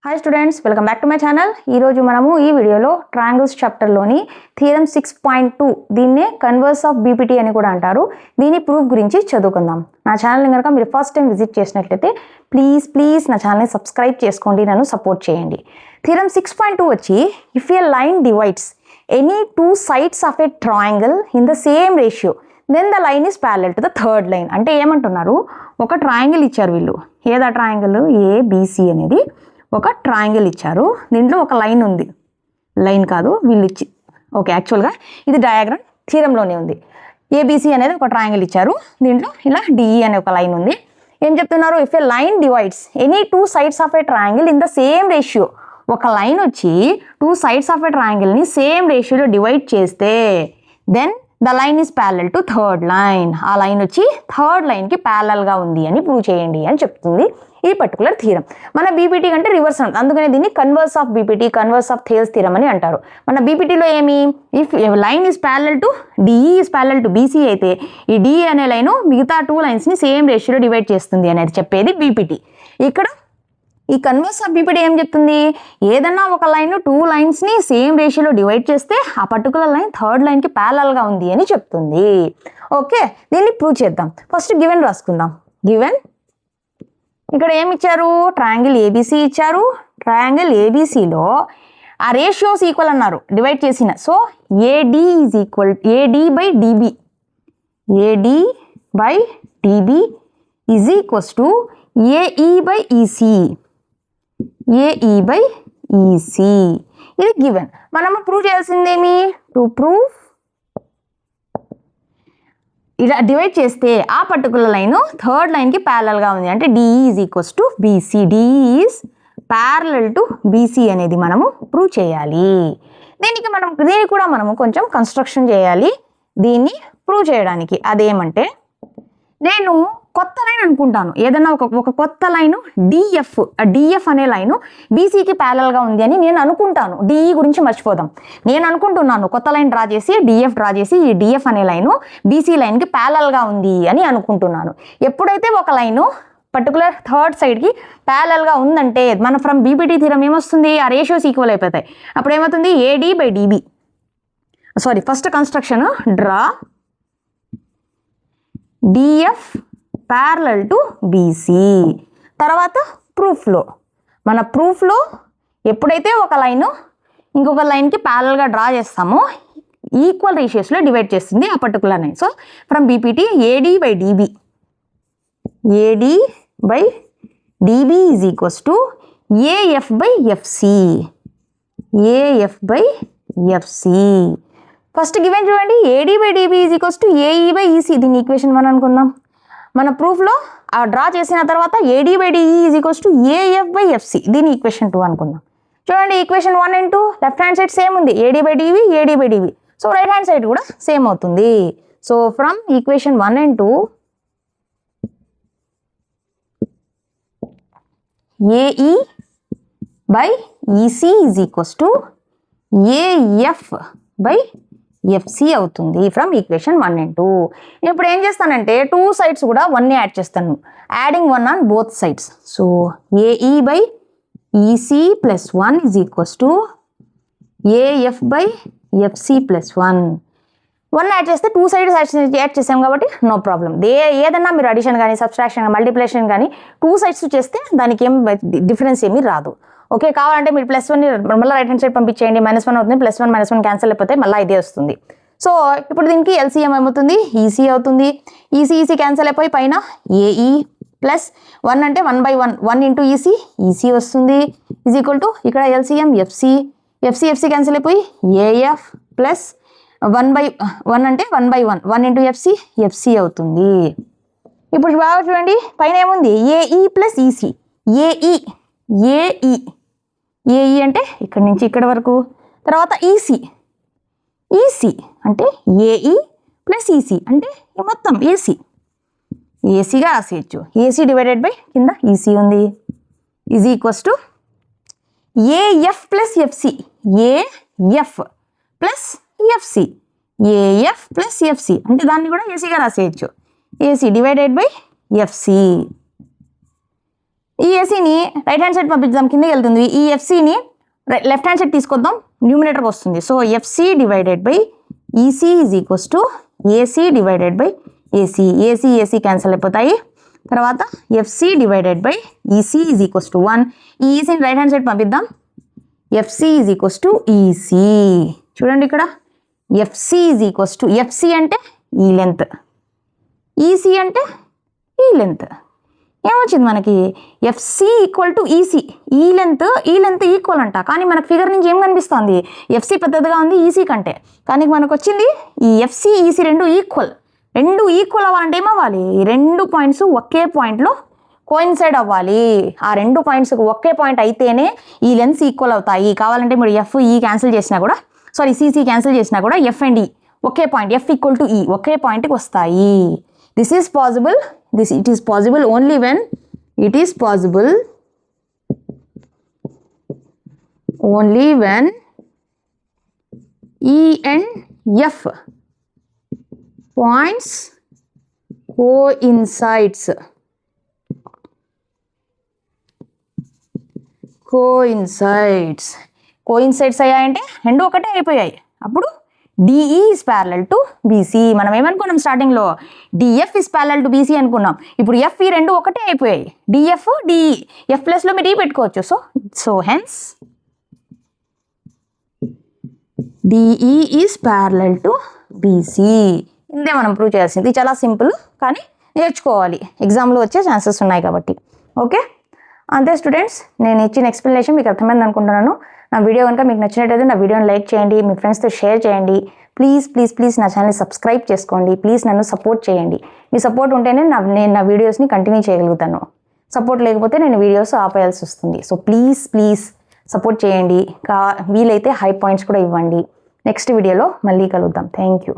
Hi students, welcome back to my channel. ఈరోజు మనము ఈ వీడియోలో ట్రయాంగిల్స్ చాప్టర్లోని థియరం 6.2 దీన్నే కన్వర్స్ ఆఫ్ బీపీటీ అని కూడా అంటారు. దీని ప్రూఫ్ గురించి చదువుకుందాం. నా ఛానల్ని కనుక మీరు ఫస్ట్ టైం విజిట్ చేసినట్లయితే ప్లీజ్ నా ఛానల్ని సబ్స్క్రైబ్ చేసుకోండి, నన్ను సపోర్ట్ చేయండి. థియరం 6.2 వచ్చి if a line divides any two sides of a triangle in the same ratio then the line is parallel to the third line. అంటే ఏమంటున్నారు, ఒక ట్రయాంగిల్ ఇచ్చారు వీళ్ళు. ఏదా ట్రయాంగిల్? ఏబిసి అనేది ఒక ట్రయాంగిల్ ఇచ్చారు. దీంట్లో ఒక లైన్ ఉంది, లైన్ కాదు వీళ్ళు ఇచ్చి, ఓకే యాక్చువల్గా ఇది డయాగ్రామ్ థీరంలోనే ఉంది. ఏబిసి అనేది ఒక ట్రయాంగిల్ ఇచ్చారు, దీంట్లో ఇలా డిఈ అనే ఒక లైన్ ఉంది. ఏం చెప్తున్నారు, if a line divides any two sides of a triangle in the same ratio. ఒక లైన్ వచ్చి టూ సైడ్స్ ఆఫ్ ఏ ట్రయాంగిల్ని సేమ్ రేషియోలో డివైడ్ చేస్తే then the line is parallel to third line. ఆ లైన్ వచ్చి థర్డ్ లైన్కి ప్యారలల్గా ఉంది అని ప్రూవ్ చేయండి అని చెప్తుంది ఈ పర్టికులర్ థీరం. మన బీపీటీ కంటే రివర్స్ అంటారు, అందుకనే దీన్ని converse of BPT, converse of Thales theorem అని అంటారు. మన బీపీటీలో ఏమి, if line is parallel to DE is parallel to BC అయితే ఈ డిఈ అనే లైన్ మిగతా టూ లైన్స్ని సేమ్ రేషియోలో డివైడ్ చేస్తుంది అనేది చెప్పేది బీపీటీ. ఇక్కడ ఈ కన్వర్స్ ఆఫ్ బీపీటీ ఏం చెప్తుంది, ఏదన్నా ఒక లైన్ టూ లైన్స్ని సేమ్ రేషియోలో డివైడ్ చేస్తే ఆ పర్టికులర్ లైన్ థర్డ్ లైన్కి ప్యారలల్గా ఉంది అని చెప్తుంది. ఓకే, దీన్ని ప్రూవ్ చేద్దాం. First given రాసుకుందాం. గివెన్ ఇక్కడ ఏమి ఇచ్చారు, ట్రయాంగిల్ ఏబిసి ఇచ్చారు. ట్రయాంగిల్ ఏబిసిలో ఆ రేషియోస్ ఈక్వల్ అన్నారు డివైడ్ చేసిన. So AD is equal AD by DB, AD by DB is equals to AE by EC, AE by EC. ఇది గివెన్. మనము ప్రూవ్ చేయాల్సిందేమి, టు ప్రూవ్ ఇలా డివైడ్ చేస్తే ఆ పర్టికులర్ లైన్ థర్డ్ లైన్కి ప్యారలల్గా ఉంది. అంటే DE is equals to BC, DE is parallel to BC అనేది మనము ప్రూవ్ చేయాలి. దీనికి కూడా మనము కొంచెం కన్స్ట్రక్షన్ చేయాలి దీన్ని ప్రూవ్ చేయడానికి. అదేమంటే, నేను కొత్త లైన్ అనుకుంటాను, ఏదైనా ఒక కొత్త లైను డిఎఫ్ అనే లైను బీసీకి ప్యారలల్గా ఉంది అని నేను అనుకుంటాను. డిఈ గురించి మర్చిపోదాం. నేను అనుకుంటున్నాను కొత్త లైన్ డ్రా చేసి డిఎఫ్ డ్రా చేసి ఈ డిఎఫ్ అనే లైను బీసీ లైన్కి ప్యారలల్గా ఉంది అని అనుకుంటున్నాను. ఎప్పుడైతే ఒక లైను పర్టికులర్ థర్డ్ సైడ్కి ప్యారలల్గా ఉందంటే మన ఫ్రమ్ బీపీటీ థీరం ఏమొస్తుంది, ఆ రేషియోస్ ఈక్వల్ అయిపోతాయి. అప్పుడు ఏమవుతుంది, AD by dB. Sorry, first construction draw DF parallel to BC. తర్వాత ప్రూఫ్లో, మన ప్రూఫ్లో ఎప్పుడైతే ఒక లైను ఇంకొక లైన్కి ప్యారలల్గా డ్రా చేస్తామో ఈక్వల్ రేషియోస్లో డివైడ్ చేస్తుంది ఆ particular line. So from BPT AD by DB, AD by DB is equals to AF by FC, AF by FC. First given చూడండి, AD by DB is equals to AE by EC. దీన్ని equation 1 అనుకుందాం. మన ప్రూఫ్లో ఆ draw చేసిన తర్వాత AD by DE is equals to AF by FC. దీన్ని equation 2 అనుకుందాం. చూడండి, equation 1 and 2 left hand side same ఉంది, AD by DV, AD by DV. So right hand side కూడా సేమ్ అవుతుంది. So from equation 1 and 2 AE by EC is equals to AF by FC అవుతుంది from equation 1 and 2. ఇప్పుడు ఏం చేస్తానంటే two sides కూడా 1 add చేస్తాను, adding 1 on both sides. So AE by EC plus 1 is equals to AF by FC plus 1 add చేస్తే two sides add చేసాం కాబట్టి no problem. ఏదన్నా మీరు అడిషన్ కానీ సబ్స్ట్రాక్షన్ మల్టిప్లికేషన్ కానీ టూ సైడ్స్ చేస్తే దానికి ఏం డిఫరెన్స్ ఏమీ రాదు. ఓకే, కావాలంటే మీరు +1 మళ్ళీ రైట్ హ్యాండ్ సైడ్ పంపించేయండి, -1 అవుతుంది, +1 -1 క్యాన్సిల్ అయిపోతే మళ్ళీ ఇదే వస్తుంది. సో ఇప్పుడు దీనికి ఎల్సీఎం ఏమవుతుంది, ఈసీ అవుతుంది. ఈసీ క్యాన్సిల్ అయిపోయి పైన ఏఈ ప్లస్ 1 అంటే 1/1, 1 ఇంటూ ఈసీ వస్తుంది ఈజ్ ఈక్వల్ టు ఇక్కడ ఎల్సీఎం ఎఫ్సి క్యాన్సిల్ అయిపోయి ఏఎఫ్ ప్లస్ 1/1 అంటే 1/1, 1 ఇంటూ ఎఫ్సి అవుతుంది. ఇప్పుడు బాగా చూడండి, పైన ఏముంది, ఏఈ ప్లస్ ఈసీ, ఏఈ అంటే ఇక్కడ నుంచి ఇక్కడ వరకు. తర్వాత ఈసీ అంటే ఏఈ ప్లస్ ఈసీ అంటే మొత్తం ఏసీగా రాసేయచ్చు. ఏసీ డివైడెడ్ బై కింద ఈసీ ఉంది is equals to AF plus FC, AF plus FC, AF plus FC అంటే దాన్ని కూడా ఏసీగా రాసేయచ్చు. AC divided by FC. ఈ ఏసీని రైట్ హ్యాండ్ సైడ్ పంపించాం, కిందకి వెళ్తుంది. ఈ ఎఫ్సీని లెఫ్ట్ హ్యాండ్ సైడ్ తీసుకొద్దాం, న్యూమినేటర్కి వస్తుంది. So FC divided by EC is equals to AC divided by AC. AC AC cancel అయిపోతాయి. తర్వాత FC divided by EC is equals to 1. ఈ ఈసీని రైట్ హ్యాండ్ సైడ్ పంపిద్దాం. FC is equals to EC. చూడండి ఇక్కడ FC is equals to, FC అంటే ఈ length, EC అంటే ఈ లెంత్. ఏమొచ్చింది మనకి? FC equal to EC. ఈ లెంత్ ఈక్వల్ అంట. కానీ మనకు ఫిగర్ నుంచి ఏం కనిపిస్తుంది? ఎఫ్సీ పెద్దదిగా ఉంది ఈసీ కంటే. కానీ మనకు వచ్చింది ఈ ఎఫ్సీ ఈసీ రెండు ఈక్వల్ అవ్వాలంటే ఏమవ్వాలి? ఈ 2 పాయింట్స్ ఒకే పాయింట్లో కోయిన్సైడ్ అవ్వాలి. ఆ 2 పాయింట్స్ ఒకే పాయింట్ అయితేనే ఈ లెన్స్ ఈక్వల్ అవుతాయి. కావాలంటే మీరు ఎఫ్ ఈ క్యాన్సిల్ చేసినా కూడా, సారీ సిసి క్యాన్సిల్ చేసినా కూడా ఎఫ్ అండ్ ఈ ఒకే పాయింట్, ఎఫ్ ఈక్వల్ టు ఈ ఒకే పాయింట్కి వస్తాయి. This is possible. It is possible only when E and F points coincides అయ్యాయంటే రెండు ఒకటే అయిపోయాయి. అప్పుడు DE is parallel to BC. మనం ఏమనుకున్నాం స్టార్టింగ్లో? DF is parallel to BC అనుకున్నాం. ఇప్పుడు ఎఫ్ ఈ రెండు ఒకటే అయిపోయాయి. డిఎఫ్ డిఈ, ఎఫ్ ప్లస్లో మీరు ఈ పెట్టుకోవచ్చు. So hence DE is parallel to BC. ఇందే మనం ప్రూవ్ చేయాల్సింది. చాలా సింపుల్, కానీ నేర్చుకోవాలి, ఎగ్జామ్లో వచ్చే ఛాన్సెస్ ఉన్నాయి కాబట్టి. ఓకే, అంతే స్టూడెంట్స్. నేను ఇచ్చిన ఎక్స్ప్లెనేషన్ మీకు అర్థమైంది అనుకుంటున్నాను. నా వీడియో కనుక మీకు నచ్చినట్టయితే నా వీడియోని లైక్ చేయండి, మీ ఫ్రెండ్స్తో షేర్ చేయండి. ప్లీజ్ నా ఛానల్ని సబ్స్క్రైబ్ చేసుకోండి. ప్లీజ్ నన్ను సపోర్ట్ చేయండి. మీ సపోర్ట్ ఉంటేనే నేను నా వీడియోస్ని కంటిన్యూ చేయగలుగుతాను. సపోర్ట్ లేకపోతే నేను వీడియోస్ ఆపేయాల్సి వస్తుంది. సో ప్లీజ్ సపోర్ట్ చేయండి. వీలైతే హై పాయింట్స్ కూడా ఇవ్వండి. నెక్స్ట్ వీడియోలో మళ్ళీ కలుద్దాం. Thank you.